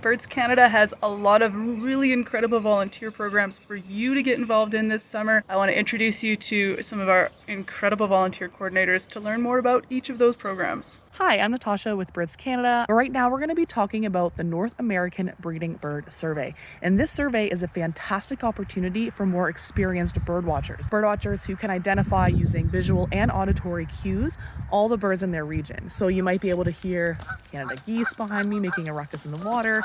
Birds Canada has a lot of really incredible volunteer programs for you to get involved in this summer. I want to introduce you to some of our incredible volunteer coordinators to learn more about each of those programs. Hi, I'm Natasha with Birds Canada. Right now, we're going to be talking about the North American Breeding Bird Survey. And this survey is a fantastic opportunity for more experienced bird watchers. Bird watchers who can identify using visual and auditory cues all the birds in their region. So you might be able to hear Canada geese behind me making a ruckus in the water,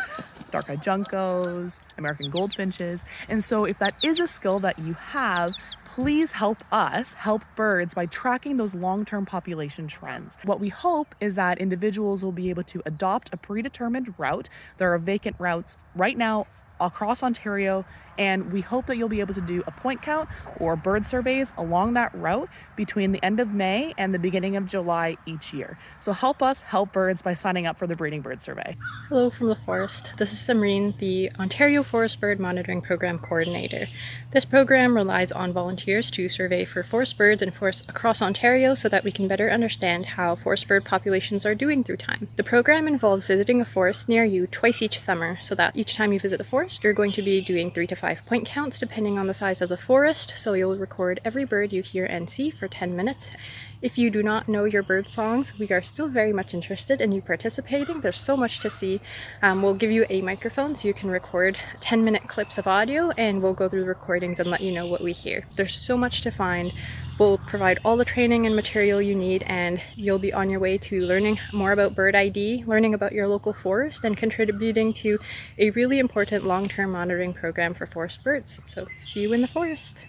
dark-eyed juncos, American goldfinches. And so if that is a skill that you have, please help us help birds by tracking those long-term population trends. What we hope is that individuals will be able to adopt a predetermined route. There are vacant routes right now across Ontario, and we hope that you'll be able to do a point count or bird surveys along that route between the end of May and the beginning of July each year. So help us help birds by signing up for the Breeding Bird Survey. Hello from the forest. This is Samreen, the Ontario Forest Bird Monitoring Program Coordinator. This program relies on volunteers to survey for forest birds and forests across Ontario so that we can better understand how forest bird populations are doing through time. The program involves visiting a forest near you twice each summer, so that each time you visit the forest, you're going to be doing 3 to 5 point counts depending on the size of the forest, so you'll record every bird you hear and see for 10 minutes. If you do not know your bird songs, we are still very much interested in you participating. There's so much to see. We'll give you a microphone so you can record 10-minute clips of audio, and we'll go through the recordings and let you know what we hear. There's so much to find. We'll provide all the training and material you need, and you'll be on your way to learning more about bird ID, learning about your local forest, and contributing to a really important long-term monitoring program for forest birds. So see you in the forest.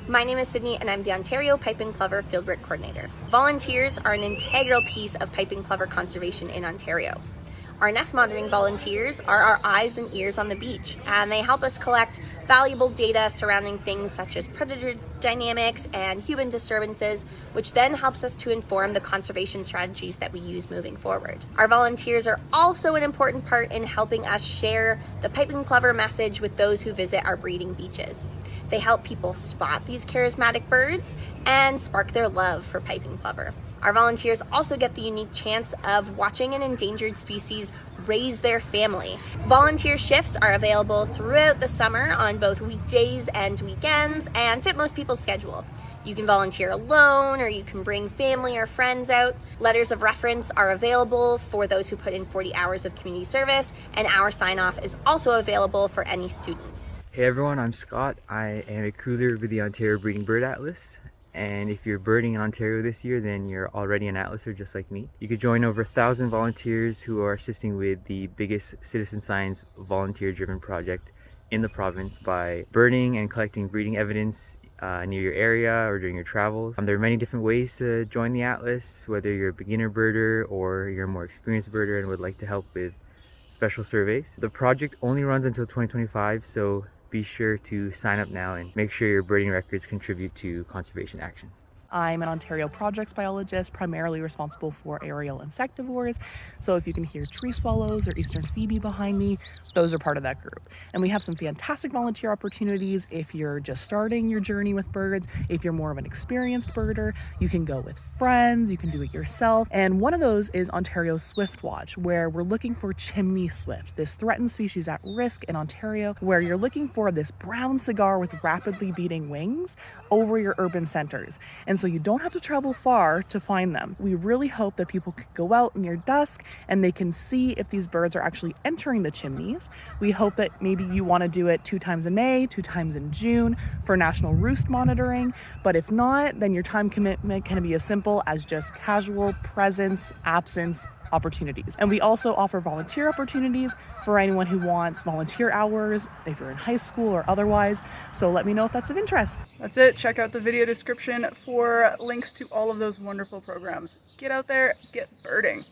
My name is Sydney, and I'm the Ontario Piping Plover Fieldwork Coordinator. Volunteers are an integral piece of piping plover conservation in Ontario. Our nest monitoring volunteers are our eyes and ears on the beach, and they help us collect valuable data surrounding things such as predator dynamics and human disturbances, which then helps us to inform the conservation strategies that we use moving forward. Our volunteers are also an important part in helping us share the piping plover message with those who visit our breeding beaches. They help people spot these charismatic birds and spark their love for piping plover. Our volunteers also get the unique chance of watching an endangered species raise their family. Volunteer shifts are available throughout the summer on both weekdays and weekends and fit most people's schedule. You can volunteer alone, or you can bring family or friends out. Letters of reference are available for those who put in 40 hours of community service, and our sign-off is also available for any students. Hey everyone, I'm Scott. I am a crew leader with the Ontario Breeding Bird Atlas. And if you're birding in Ontario this year, then you're already an Atlaser just like me. You could join over 1,000 volunteers who are assisting with the biggest citizen science volunteer-driven project in the province by birding and collecting breeding evidence near your area or during your travels. There are many different ways to join the Atlas, whether you're a beginner birder or you're a more experienced birder and would like to help with special surveys. The project only runs until 2025, so be sure to sign up now and make sure your birding records contribute to conservation action. I'm an Ontario projects biologist, primarily responsible for aerial insectivores. So if you can hear tree swallows or eastern phoebe behind me, those are part of that group. And we have some fantastic volunteer opportunities if you're just starting your journey with birds. If you're more of an experienced birder, you can go with friends, you can do it yourself. And one of those is Ontario Swift Watch, where we're looking for chimney swift, this threatened species at risk in Ontario, where you're looking for this brown cigar with rapidly beating wings over your urban centers. And so you don't have to travel far to find them. We really hope that people can go out near dusk and they can see if these birds are actually entering the chimneys. We hope that maybe you want to do it 2 times in May, 2 times in June for national roost monitoring. But if not, then your time commitment can be as simple as just casual presence, absence, opportunities. And we also offer volunteer opportunities for anyone who wants volunteer hours, if you're in high school or otherwise. So let me know if that's of interest. That's it. Check out the video description for links to all of those wonderful programs. Get out there, get birding.